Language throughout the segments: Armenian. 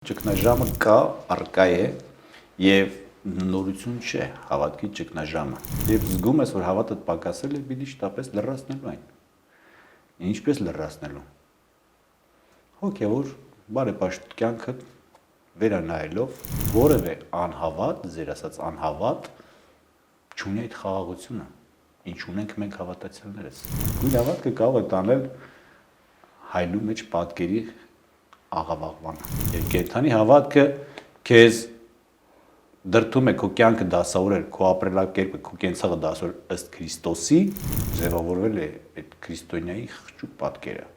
Ճգնաժամը կա, առկա է եւ նորություն չէ հավատքի ճգնաժամը։ Եվ զգում ես, որ հավատդ պակասել է, պիտի շտապես լրացնելու այն։ Ինչպես լրացնելու։ Հոգեոր բարեպաշտ կյանքդ վերանայելով որևէ անհավատ, ձեր ասած անհավատ չունի այդ խաղաղությունը, ինչ ունենք մենք հավատացյալներս։ Գույն հավատքը կարող է տանել հայլու մեջ պատկերի աղավաղմանը։ Եվ կենդանի հավատքը քեզ դրդում է քո կյանքը դասավորել, քո ապրելակերպը, քո կենցաղը դասավորել ըստ Քրիստոսի, ձևավորվել է այդ քրիստոնյայի խղճուկ պատկերը,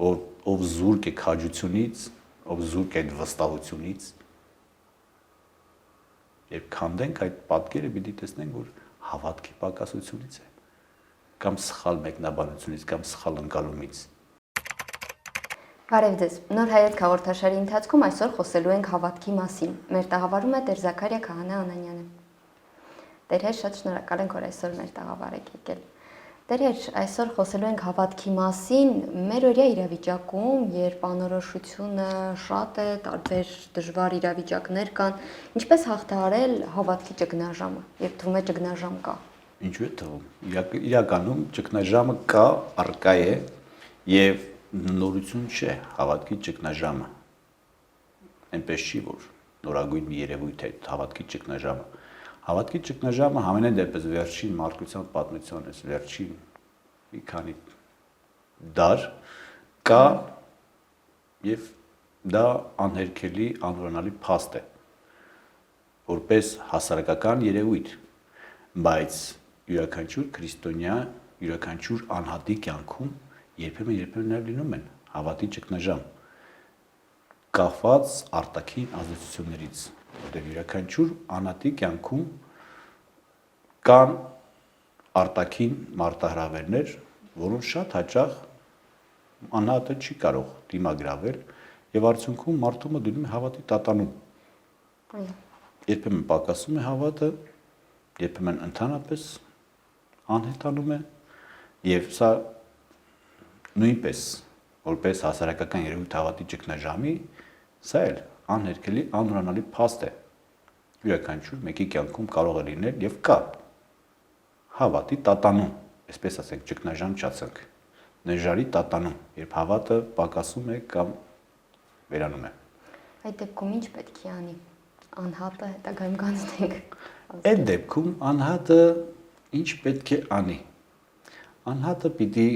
ով զուրկ է քաջությունից, ով զուրկ է այդ վստահությունից։ Երբ քանդենք այդ պատկերը, պիտի տեսնենք, որ հավատքի պակասությունից է, կամ սխալ մեկնաբանությունից, կամ սխալ ընկալումից։ Բարև ձեզ։ Նոր հայացք հաղորդաշարի ընթացքում այսօր խոսելու ենք հավատքի մասին։ Մեր տաղավարում է Տեր Զաքարիա Քահանա Անանյանը։ Տեր Հեր, շատ շնորհակալ ենք, որ այսօր մեր տաղավար եք եկել։ Տեր Հեր, այսօր խոսելու ենք հավատքի մասին մեր օրյա իրավիճակում, երբ անորոշությունը շատ է, տարբեր դժվար իրավիճակներ կան, ինչպես հաղթահարել հավատքի ճգնաժամը, երբ թվում է ճգնաժամ կա։ Ինչու է թվում։ Իրականում ճգնաժամը կա, առկա է եւ նորություն չէ հավատքի ճգնաժամը։ Այնպես չի, որ նորագույն մի երևույթ է հավատքի ճգնաժամը։ Հավատքի ճգնաժամը համենայն դեպս վերջին մարդկության պատմության է, վերջին մի քանի դար կա եւ դա անհերքելի, անորանալի փաստ է, որպես հասարակական երևույթ, բայց յուրաքանչյուր քրիստոնյա, յուրաքանչյուր անհատի կյանքում երբեմն նաև լինում են հավատի ճգնաժամ, կախված արտաքին ազդեցություններից, որտեղ յուրաքանչյուր անհատի կյանքում կան արտաքին մարտահրավերներ, որոնց շատ հաճախ անհատը չի կարող դիմագրավել եւ արդյունքում մարդու մոտ դնում է հավատի տատանում։ Երբեմն պակասում է հավատը, երբեմն ընդհանրապես անհետանում է եւ սա նույնպես որպես հասարակական երևույթ հավատի ճգնաժամի, սա էլ անհերքելի, անորանալի փաստ է։ Յուրաքանչյուր մեկի կյանքում կարող է լինել եւ կա հավատի տատանում, այսպես ասենք, ճգնաժամ չացանք, նժարի տատանում, երբ հավատը պակասում է կամ վերանում է։ Այդ դեպքում ինչ պետք է անի։ Անհատը հետագայում կանցնենք։ Այդ դեպքում անհատը ինչ պետք է անի։ Անհատը պիտի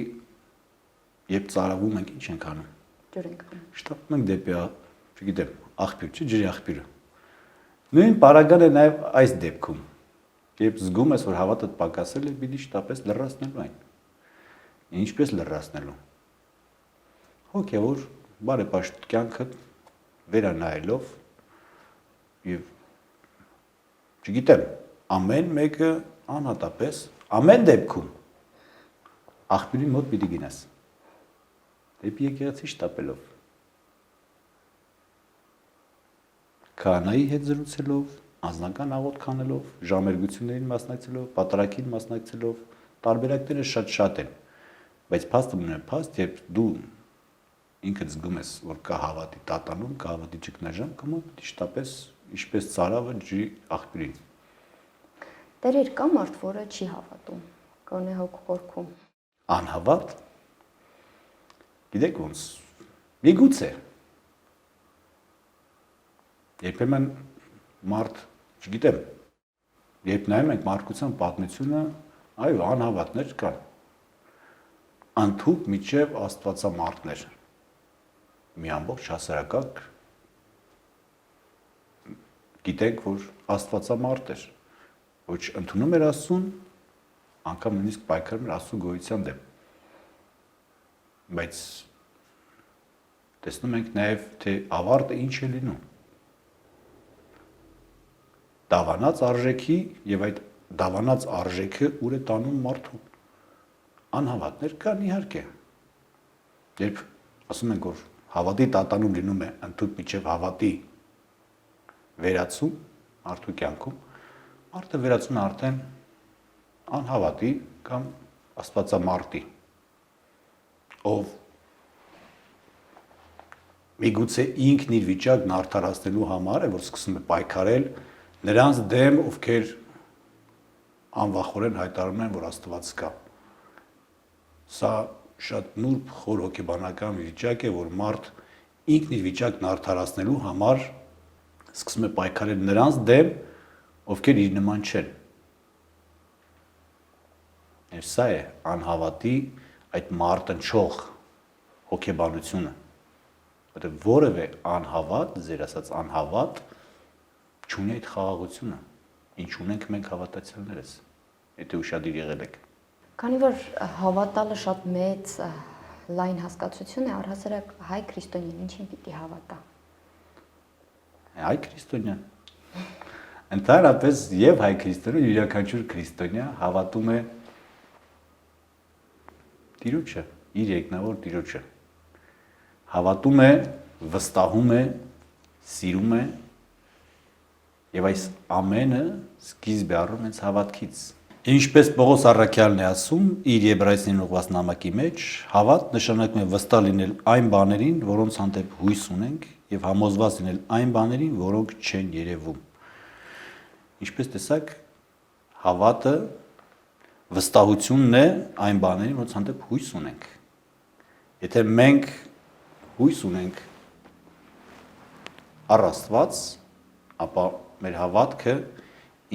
երբ ծարավում ենք, ինչ ենք անում։ Ջուր ենք անում։ Շտապում ենք դեպի, չգիտեմ, աղբյուր, չի ջրի աղբյուրը։ Նույն պարագան է նաև այս դեպքում։ Երբ զգում ես, որ հավատդ պակասել է, պիտի շտապես լրացնելու այն։ Ինչպես լրացնելու։ Հոգեոր բարեպաշտ կյանքդ վերանայելով եւ չգիտեմ, ամեն մեկը անհատապես, ամեն դեպքում աղբյուրի մոտ պիտի գնաս։ Դեպի եկեղեցի շտապելով, քահանայի հետ զրուցելով, անձնական աղոթք անելով, ժամերգություններին մասնակցելով, պատարագին մասնակցելով, տարբերակները շատ են, բայց փաստը մնում է փաստ, երբ դու ինքդ զգում ես, որ կա հավատի տատանում, կա հավատի ճգնաժամ, կամ պիտի շտապես, ինչպես ծարավը ջրի աղբյուրին։ Տեր Հեր, կա մարդ, որը չի հավատում, գոնե հոգու խորքում։ Անհավատ։ Գիտեք ոնց, միգուցե, երբեմն մարդ, չգիտեմ, երբ նայում ենք մարդկության պատմությունը, այո, անհավատներ կան, ընդհուպ միջև աստվածամարտներ, մի ամբողջ հասարակակ, գիտենք, որ աստվածամարտ էր, ոչ ընդունում էր Աստծուն, անգամ նույնիսկ պայքարում էր Աստծու գոյության դեմ, բայց տեսնում ենք նաև, թե ավարտը ինչ է լինում։ Դավանած արժեքի եւ այդ դավանած արժեքը ուր է տանում մարդուն։ Անհավատներ կան իհարկե։ Երբ ասում ենք, որ հավատի տատանում լինում է ընդհանուր միջև հավատի վերացում մարդու կյանքում, մարդը վերացում է արդեն անհավատի կամ աստվածամարտի, ով միգուցե ինքն իր վիճակն արդարացնելու համար է, որ սկսում է պայքարել նրանց դեմ, ովքեր անվախորեն հայտարարում են, որ Աստված կա։ Սա շատ նուրբ խոր հոգեբանական վիճակ է, որ մարդ ինքն իր վիճակն արդարացնելու համար սկսում է պայքարել նրանց դեմ, ովքեր իր նման չեն։ Եվ սա է անհավատի այդ մարտնչող հոգեբանությունը, որտեղ որևէ անհավատ, ձեր ասած անհավատ, չունի այդ խաղաղությունը, ինչ ունենք մենք հավատացյալներս, եթե ուշադիր եղել եք։ Քանի որ հավատալը շատ մեծ լայն հասկացություն է, առհասարակ հայ քրիստոնյան ինչին պիտի հավատա։ Հայ քրիստոնյան։ Ընդհանրապես եւ հայ քրիստոնյա, յուրաքանչյուր քրիստոնյա հավատում է Տիրոջը, իր երկնավոր Տիրոջը։ Հավատում է, վստահում է, սիրում է, եւ այս ամենը սկիզբ է առնում հենց հավատքից։ Ինչպես Պողոս առաքյալն է ասում իր Եբրայեցիներին ուղղված նամակի մեջ, հավատ նշանակում է վստահ լինել այն բաներին, որոնց հանդեպ հույս ունենք, եւ համոզված լինել այն բաներին, որոնք չեն երևում։ Ինչպես տեսակ, հավատը վստահությունն է այն բաներին, որոնց հանդեպ հույս ունենք։ Եթե մենք հույս ունենք առ Աստված, ապա մեր հավատքը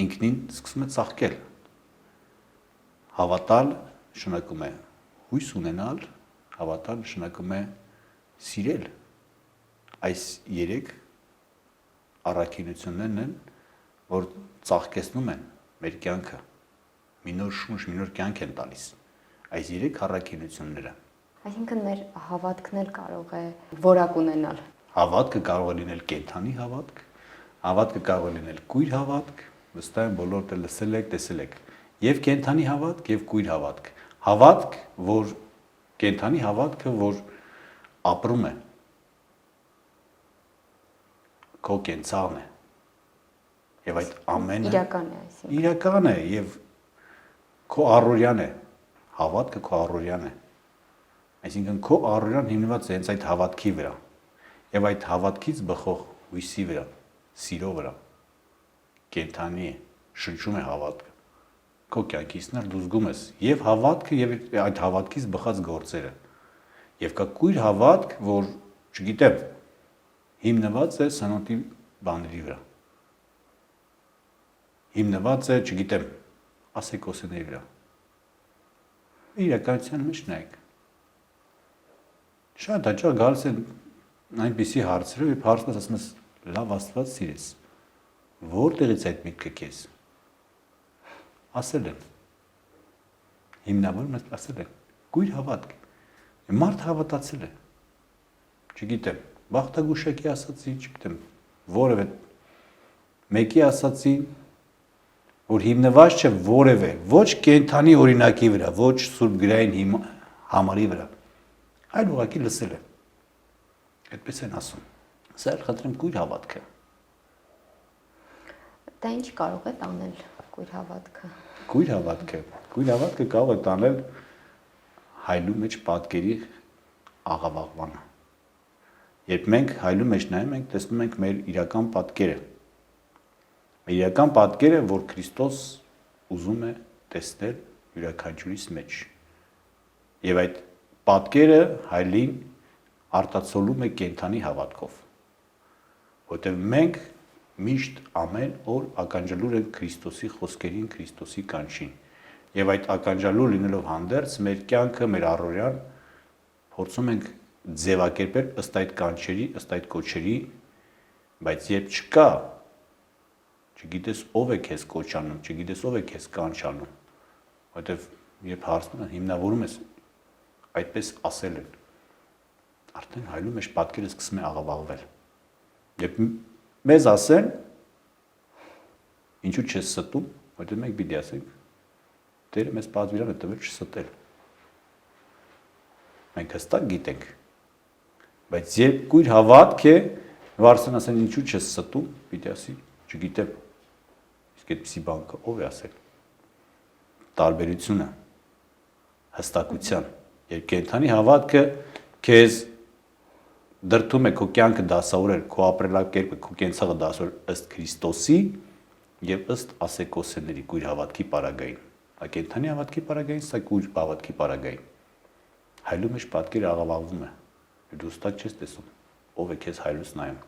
ինքնին սկսում է ծաղկել։ Հավատալ նշանակում է հույս ունենալ, հավատալ նշանակում է սիրել։ Այս երեք առաքինություններն են, որ ծաղկեցնում են մեր կյանքը, մի նոր շունչ, մի նոր կյանք են տալիս։ Այս երեք առաքինությունները։ Այսինքն մեր հավատքն էլ կարող է որակ ունենալ։ Հավատքը կարող է լինել կենդանի հավատք, հավատքը կարող է լինել կույր հավատք, վստահ եմ բոլորդ էլ լսել եք, տեսել եք, եւ կենդանի հավատք եւ կույր հավատք։ Հավատք, որ կենդանի հավատքը, որ ապրում է, քո կենցաղն է։ Եվ այդ ամենը իրական է, այսինքն իրական է եւ քո առօրյան է, հավատքը քո առօրյան է, այսինքն քո առօրյան հիմնված է հենց այդ հավատքի վրա եւ այդ հավատքից բխող հույսի վրա, սիրո վրա, կենդանի է, շնչում է հավատքը, քո կյանքից նա դու զգում ես եւ հավատքը եւ այդ հավատքից բխած գործերը եւ կա կույր հավատք, որ չգիտեմ, հիմնված է սնոտի բաների վրա, հիմնված է, չգիտեմ, ասեկոսների վրա։ Իրականության մեջ նայեք։ Շատ հաճախ գալիս են այնպիսի հարցերով, երբ հարցնես ասում ես, լավ Աստված սիրես, որտեղից այդ միտքը քեզ։ Ասել են։ Հիմնավորում ասել են, կույր հավատք։ Մարդ հավատացել է։ Չգիտեմ, Բախտագուշակի ասացի, չգիտեմ, որևէ մեկի ասացի, որ հիմնված չէ որևէ, ոչ կենդանի օրինակի վրա, ոչ Սուրբ գրային համարի վրա, այլ ուղղակի լսել է։ Այդպես են ասում։ Սա էլ խնդրեմ կույր հավատքը։ Դա ինչ կարող է տանել կույր հավատքը։ Կույր հավատքը կարող է տանել հայլու մեջ պատկերի աղավաղմանը։ Երբ մենք հայլու մեջ նայում ենք, տեսնում ենք մեր իրական պատկերը։ Իրական պատկերը, որ Քրիստոս ուզում է տեսնել յուրաքանչյուրիս մեջ։ Եվ այդ պատկերը հայլին արտացոլում է կենդանի հավատքով։ Որտեղ մենք միշտ ամեն օր ականջալուր ենք Քրիստոսի խոսքերին, Քրիստոսի կանչին։ Եվ այդ ականջալուր լինելով հանդերձ մեր կյանքը, մեր առօրյան փորձում ենք ձևակերպել ըստ այդ կանչերի, ըստ այդ կոչերի, բայց երբ չկա, չգիտես ով է քեզ կոչանում, չգիտես ով է քեզ կանչանում, որտեվ երբ հարցնում են, հիմնավորում ես այդպես ասել են, արդեն հայլու մեջ պատկերը սկսում է աղավաղվել։ Երբ մեզ ասեն, ինչու չես ստում, որտեղ մենք պիտի ասենք, Տերը մեզ պատվիրան է տվել չստել։ Մենք հստակ գիտենք, բայց երբ կույր հավատք է, վարսեն ասեն ինչու չես ստում, պիտի ասի, չգիտեմ, իսկ այդպիսի բան կա, ով է ասել։ Տարբերությունը, հստակության, երբ կենդանի հավատքը քեզ դրթում է քո կյանքը դասավորել, քո ապրելակերպը, քո կենցաղը դասավորել ըստ Քրիստոսի եւ ըստ ասեկոսեների քույր հավատքի պարագային։ Այդ կենթանի հավատքի պարագային, սա քույր հավատքի պարագային։ Հայլու մեջ պատկերը աղավաղվում է։ Դու ստակ չես տեսում, ով է քեզ հայլուց նայում։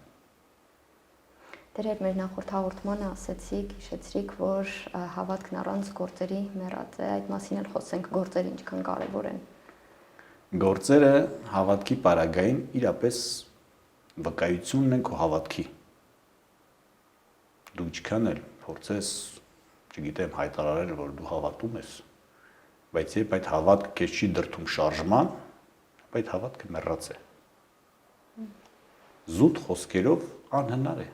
Դեր մեր նախորդ հաղորդմանը ասեցիք, հիշեցրիք, որ հավատքն առանց գործերի մեռած է, այդ մասին էլ խոսենք, գործերը ինչքան կարևոր են։ Գործերը հավատքի պարագային իրապես վկայությունն են քո հավատքի։ Դու ինչքան էլ փորձես, չգիտեմ, հայտարարել, որ դու հավատում ես, բայց երբ այդ հավատքը քեզ չի դրթում շարժման, այդ հավատքը մեռած է։ Զուտ խոսքերով անհնար է։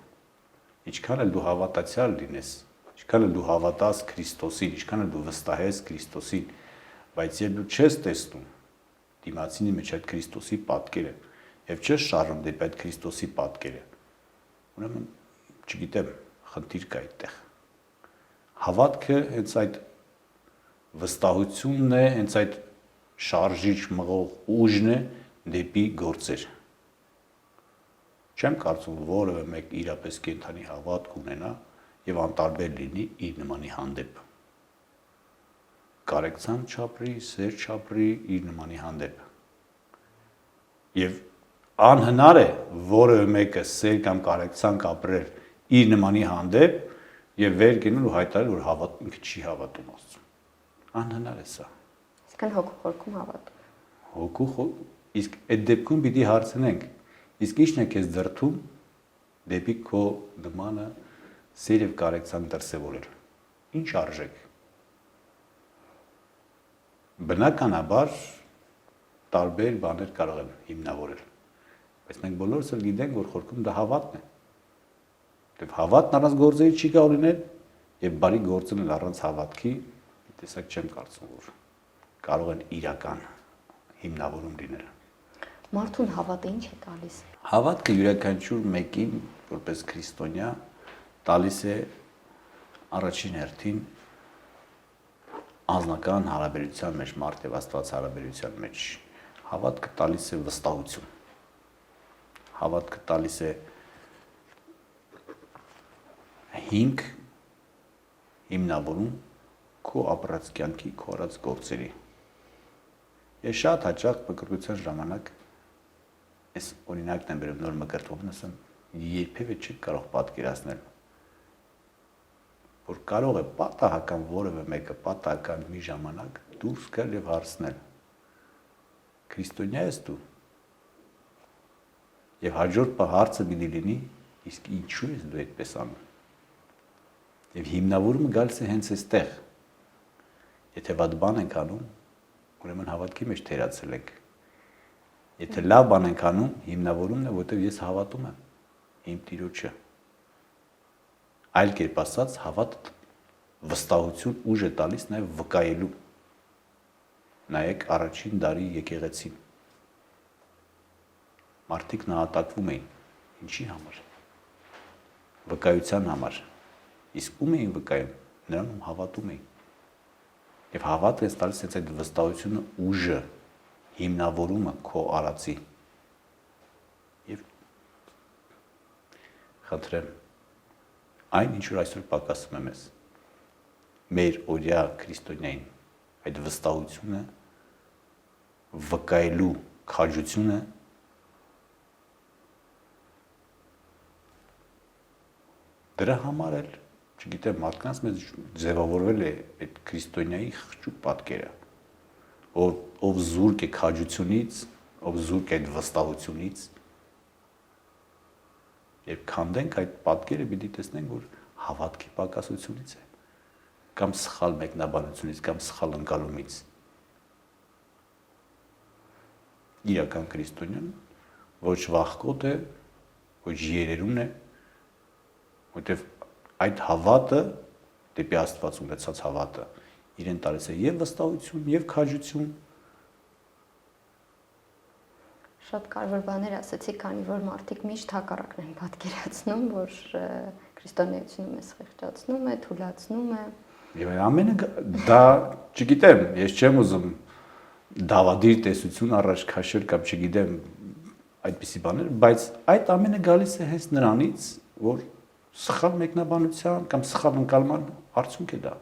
Ինչքան էլ դու հավատացյալ լինես, ինչքան էլ դու հավատաս Քրիստոսին, ինչքան էլ դու վստահես Քրիստոսին, բայց երբ դու չես տեսնում դիմացինի մեջ այդ Քրիստոսի պատկերը եւ չես շարժում դեպի այդ Քրիստոսի պատկերը, ուրեմն չգիտեմ, խնդիր կա այդտեղ։ Հավատքը հենց այդ վստահությունն է, հենց այդ շարժիչ մղող ուժն է դեպի գործեր։ Չեմ կարծում որևէ մեկ իրապես կենթանի հավատք ունենա եւ անտարբեր լինի իր նմանի հանդեպ։ Կարեկցանք չապրի, սեր չապրի իր նմանի հանդեպ։ Եվ անհնար է որևէ մեկը սեր կամ կարեկցանք ապրել իր նմանի հանդեպ եւ վեր գնալ ու հայտարարել, որ ինքը չի հավատում Աստծուն։ Անհնար է սա։ Իսկն հոգու խորքում հավատում։ Իսկ այդ դեպքում պիտի հարցնենք, իսկ ի՞նչն է քեզ դրթում դեպի քո նմանը սեր եւ կարեկցանք դրսեւորել։ Ինչ արժեք։ Բնականաբար տարբեր բաներ կարող են հիմնավորել, բայց մենք բոլորս էլ գիտենք, որ խորքում դա հավատն է։ Եվ հավատն առանց գործերի չի կարող լինել, եւ բարի գործն առանց հավատքի, տեսակ չեմ կարծում, որ կարող են իրական հիմնավորում լինել։ Մարդուն հավատը ինչ է տալիս։ Հավատքը յուրաքանչյուր մեկին, որպես քրիստոնյա, տալիս է առաջին հերթին անձնական հարաբերության մեջ, մարդ եւ Աստված հարաբերության մեջ։ Հավատքը տալիս է վստահություն։ Հավատքը տալիս է հիմք, հիմնավորում քո ապրած կյանքի, քո արած գործերի։ Ես շատ հաճախ մկրտության ժամանակ այս օրինակն եմ բերում նոր մկրտվողն ասեմ, երբևէ չեք կարող պատկերացնել, որ կարող է պատահական որևէ մեկը պատահական մի ժամանակ դուրս գալ եւ հարցնել. Քրիստոնյա ես դու։ Եվ հաջորդ հարցը պիտի լինի, իսկ ինչու ես դու այդպես անում։ Եվ հիմնավորումը գալիս է հենց այստեղ։ Եթե վատ բան ենք անում, ուրեմն հավատքի մեջ թերացել ենք։ Եթե լավ բան ենք անում, հիմնավորումն է, որտեղ ես հավատում եմ իմ Տիրոջը։ Այլ կերպ ասած, հավատը վստահություն ուժ է տալիս նաև վկայելու։ Նայեք առաջին դարի եկեղեցին։ Մարդիկ նահատակվում էին։ Ինչի համար։ Վկայության համար։ Իսկ ում էին վկայում, նրան ում հավատում էին։ Եվ հավատը ես տալիս այդ վստահությունը ուժը, հիմնավորումը քո արածի։ Եվ խնդրեմ, այն ինչ որ այսօր պակասում է մեզ, մեր օրյա քրիստոնյային, այդ վստահությունը, վկայելու քաջությունը դրա համար էլ չգիտեմ, մարդկանց մեզ ձևավորվել է այդ քրիստոնյայի խղճուկ պատկերը, ով զուրկ է քաջությունից, ով զուրկ է այդ վստահությունից, երբ քանդենք այդ պատկերը, պիտի տեսնենք, որ հավատքի պակասությունից է, կամ սխալ մեկնաբանությունից, կամ սխալ ընկալումից։ Իրական քրիստոնյան ոչ վախկոտ է, ոչ երերուն է, որտեղ այդ հավատը, դեպի Աստված ունեցած հավատը, իրեն տալիս է եւ վստահություն, եւ քաջություն։ Շատ կարևոր բաներ ասեցիք, քանի որ մարդիկ միշտ հակառակն են պատկերացնում, որ քրիստոնեությունը մեզ խեղճացնում է, թուլացնում է։ Եվ ամենը դա, չգիտեմ, ես չեմ ուզում դավադիր տեսություն առաջ քաշել կամ չգիտեմ, այդպիսի բաներ, բայց այդ ամենը գալիս է հենց նրանից, որ սխալ մեկնաբանության կամ սխալ ընկալման արդյունք է դա։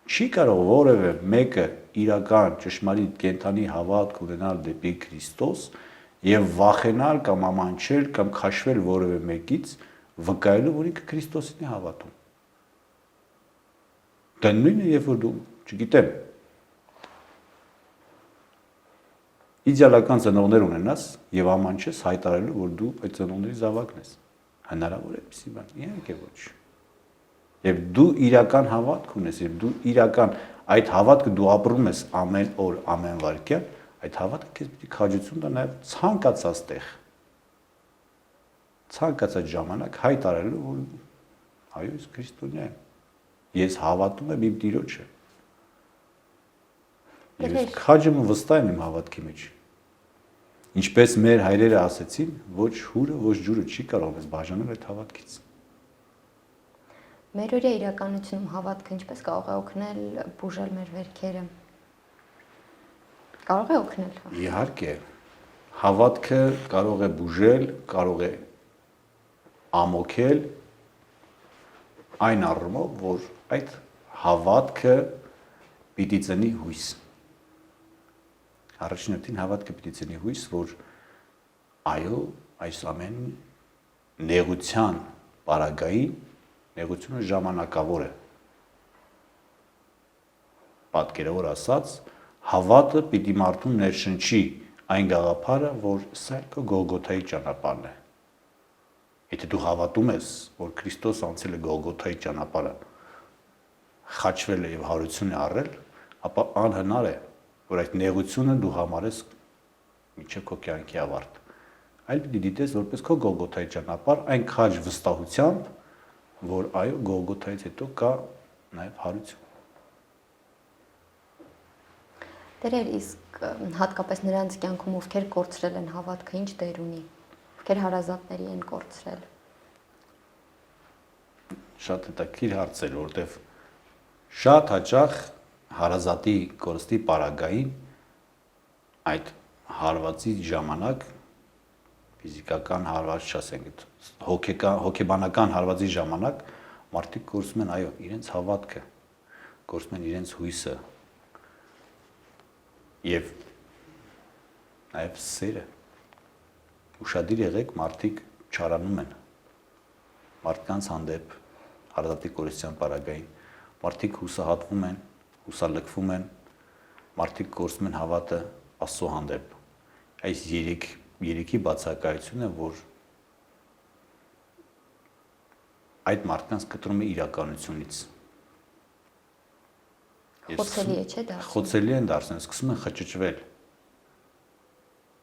Չի կարող որևէ մեկը իրական ճշմարիտ կենթանի հավատք ունենալ դեպի Քրիստոս եւ վախենալ կամ ամանչել կամ քաշվել որևէ մեկից վկայելու, որ ինքը Քրիստոսին է հավատում։ Դա նույնը երբ որ դու, չգիտեմ, իդեալական ծնողներ ունենաս եւ ամանչես հայտարարելու, որ դու այդ ծնողների զավակն ես։ Հնարավոր է այդպիսի բան, իհարկե ոչ։ Եվ դու իրական հավատք ունես, եւ դու իրական այդ հավատքը դու ապրում ես ամեն օր, ամեն վայրկյան, այդ հավատքը քեզ պիտի քաջություն տա նաեւ ցանկացած տեղ։ Ցանկացած ժամանակ հայտարարելու, որ այո, ես քրիստոնյա եմ։ Ես հավատում եմ իմ Տիրոջը։ Ես քաջ եմ ու վստահ եմ իմ հավատքի մեջ։ Ինչպես մեր հայրերը ասեցին, ոչ հուրը, ոչ ջուրը չի կարող մեզ բաժանել այդ հավատքից։ Մեր օրյա իրականությունում հավատքը ինչպես կարող է օգնել բուժել մեր վերքերը։ Կարող է օգնել։ Իհարկե, հավատքը կարող է բուժել, կարող է ամոքել այն առումով, որ այդ հավատքը պիտի ծնի հույս։ Առաջինովին հավատքը պիտի ծնի հույս, որ այո, այս ամեն նեղության պարագային նեղությունը ժամանակավոր է։ Պատկերավոր ասած, հավատը պիտի մարդուն ներշնչի այն գաղափարը, որ սա քո Գողգոթայի ճանապարհն է։ Եթե դու հավատում ես, որ Քրիստոս անցել է Գողգոթայի ճանապարհը, խաչվել է եւ հարություն է առել, ապա անհնար է, որ այդ նեղությունը դու համարես մինչև քո կյանքի ավարտ։ Այլ պիտի դիտես որպես քո Գողգոթայի ճանապարհ, այն քաջ վստահությամբ, որ այո, Գողգոթայից հետո կա նաեւ հարություն։ Տերեր, իսկ հատկապես նրանց կյանքում, ովքեր կորցրել են հավատքը, ինչ դեր ունի, ովքեր հարազատների են կորցրել։ Շատ հետաքրքիր հարց է, որովհետեւ շատ հաճախ հարազատի կորստի պարագային այդ հարվածի ժամանակ ֆիզիկական հարված չասենք, հոգեբանական հարվածի ժամանակ մարդիկ կորցնում են այո, իրենց հավատքը, կորցնում են իրենց հույսը եւ նաեւ սերը։ Ուշադիր եղեք, մարդիկ չարանում են մարդկանց հանդեպ հարազատի կորստյան պարագային, մարդիկ հուսահատվում են, հուսալքվում են, մարդիկ կորցնում են հավատը Աստծո հանդեպ։ Այս երեքի բացակայությունը, որ այդ մարդկանց կտրում է իրականությունից։ Խոցելի է, չէ՞ դա։ Խոցելի են դարձնում, սկսում են խճճվել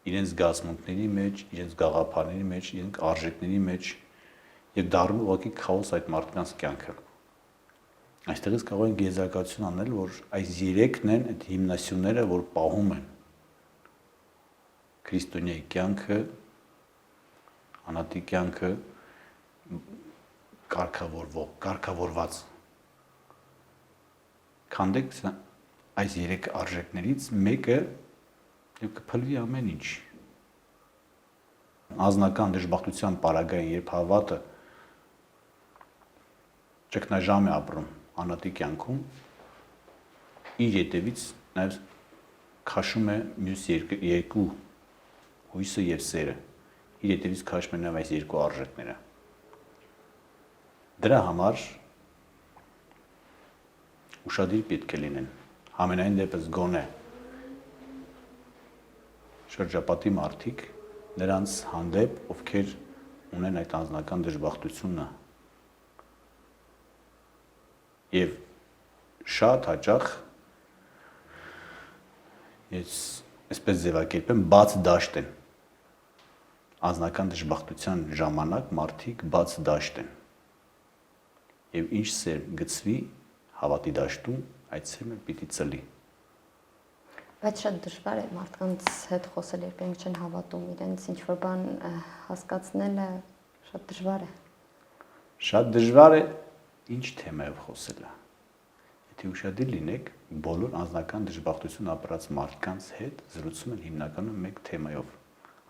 իրենց զգացմունքների մեջ, իրենց գաղափարների մեջ, իրենց արժեքների մեջ եւ դառնում ուղղակի քաոս այդ մարդկանց կյանքը։ Այստեղից կարող են գեզակացություն անել, որ այս երեքն են այդ հիմնասյուները, որ պահում են քրիստոնյայի կյանքը, անատի կյանքը կարգավորված։ Քանդեք այս երեք արժեքներից մեկը եւ կփլվի ամեն ինչ։ Անձնական դժբախտության պարագային, երբ հավատը ճգնաժամ է ապրում անատի կյանքում, իր ետևից նաեւ քաշում է մյուս երկու հույսը եւ սերը։ Իր ետևից քաշում են այս երկու արժեքները։ Դրա համար ուշադիր պետք է լինեն։ Համենայն դեպս գոնե շրջապատի մարդիկ նրանց հանդեպ, ովքեր ունեն այդ անձնական դժբախտությունը եւ շատ հաճախ ես այսպես ձևակերպեմ բաց դաշտ են անձնական դժբախտության ժամանակ մարդիկ բաց դաշտ են եւ ինչ սեր գծվի հավատի դաշտում այդ սերը պիտի ծլի։ Բայց շատ դժվար է մարդկանց հետ խոսել, երբ իրենք չեն հավատում, իրենց ինչ որ բան հասկացնելը շատ դժվար է։ Շատ դժվար է ինչ թեմայով խոսելը։ Եթե ուշադիր լինեք, բոլոր անձնական դժբախտություն ապրած մարդկանց հետ զրուցում են հիմնականում մեկ թեմայով՝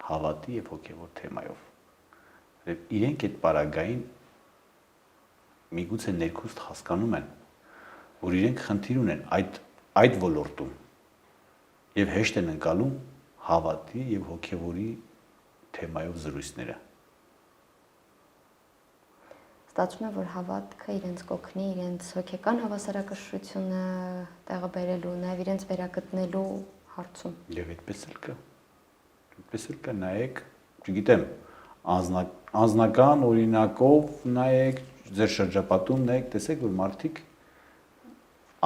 հավատի եւ հոգեվոր թեմայով։ Եվ իրենք այդ պարագային միգուցե ներքուստ հասկանում են, որ իրենք խնդիր ունեն այդ ոլորտում եւ հեշտ են ընկալում հավատի եւ հոգեվորի թեմայով զրույցները։ Ստացվում է, որ հավատքը իրենց կօգնի իրենց հոգեկան հավասարակշռությունը տեղը բերելու, նաև իրենց վերագտնելու հարցում։ Եվ այդպես էլ կա։ Այդպես էլ կա, նայեք, չգիտեմ, անձնական օրինակով նայեք, ձեր շրջապատում նայեք, տեսեք, որ մարդիկ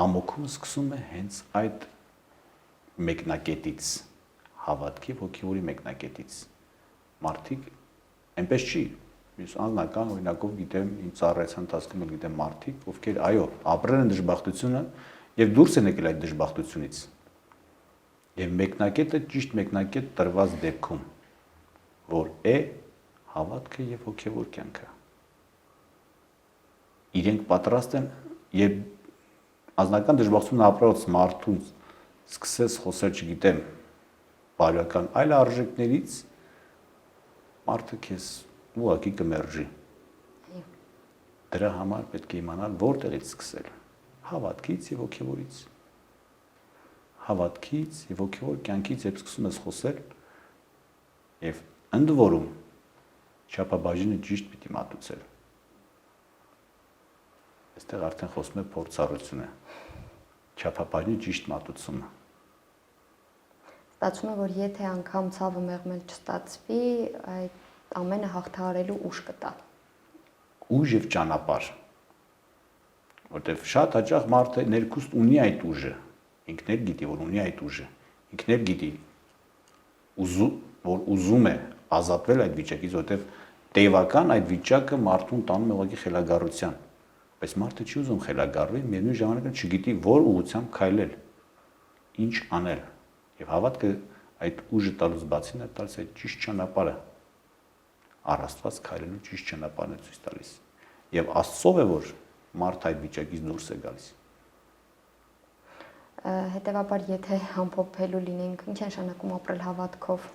ամոքումը սկսում է հենց այդ մեկնակետից, հավատքի եւ հոգեվորի մեկնակետից։ Մարդիկ այնպես չի։ Ես անձնական օրինակով գիտեմ, իմ ծառայության ընթացքում էլ գիտեմ մարդիկ, ովքեր այո, ապրել են դժբախտությունը եւ դուրս են եկել այդ դժբախտությունից։ Եվ մեկնակետը ճիշտ մեկնակետ տրված դեպքում, որ է հավատքը եւ հոգեվոր կյանքը։ Իրենք պատրաստ են եւ անձնական դժբախտություն ապրած մարդուց սկսես խոսել, չգիտեմ, բարոյական այլ արժեքներից, մարդը քեզ ուղղակի կմերժի։ Դրա համար պետք է իմանալ որտեղից սկսել։ Հավատքից եւ հոգեվորից։ Հավատքից եւ հոգեվոր կյանքից երբ սկսում ես խոսել եւ ընդ որում չափաբաժինը ճիշտ պիտի մատուցել։ Այստեղ արդեն խոսում է փորձառությունը։ Չափաբաժինի ճիշտ մատուցումը։ Ստացվում է, որ եթե անգամ ցավը մեղմել չստացվի, այդ ամենը հաղթահարելու ուժ կտա։ Ուժ եւ ճանապարհ։ Որտեւ շատ հաճախ մարդը ներքուստ ունի այդ ուժը, ինքն էլ գիտի, որ ունի այդ ուժը, ինքն էլ գիտի, որ ուզում է ազատվել այդ վիճակից, որտեւ տևական այդ վիճակը մարդուն տանում է ուղղակի խելագարության, բայց մարդը չի ուզում խելագարվել, միևնույն ժամանակ չգիտի որ ուղղությամբ քայլել, ինչ անել, եւ հավատքը այդ ուժը տալուց բացի նա տալիս այդ ճիշտ ճանապարհը, առաստված քայլելու ճիշտ ճանապարհն է ցույց տալիս, եւ Աստծով է որ մարդը այդ վիճակից դուրս է գալիս։ Հետևաբար, եթե ամփոփելու լինենք, ինչ է նշանակում ապրել հավատքով։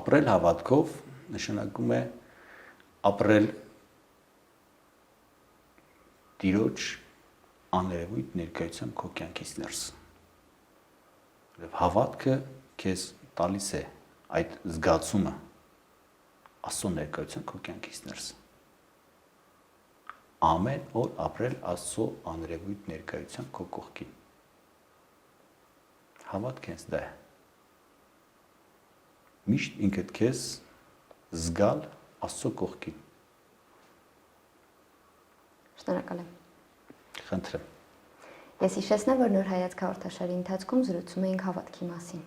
Ապրել հավատքով նշանակում է ապրել Տիրոջ աներևույթ ներկայությամբ քո կյանքից ներս։ Եվ հավատքը քեզ տալիս է այդ զգացումը Աստծո ներկայությամբ քո կյանքից ներս։ Ամեն օր ապրել Աստծո աներևույթ ներկայությամբ քո կողքին։ Հավատքը հենց դա է։ Միշտ ինքդ քեզ զգալ Աստծո կողքին։ Շնորհակալ եմ։ Խնդրեմ։ Ես հիշեցնեմ, որ նոր հայացք հաղորդաշարի ընթացքում զրուցում էինք հավատքի մասին։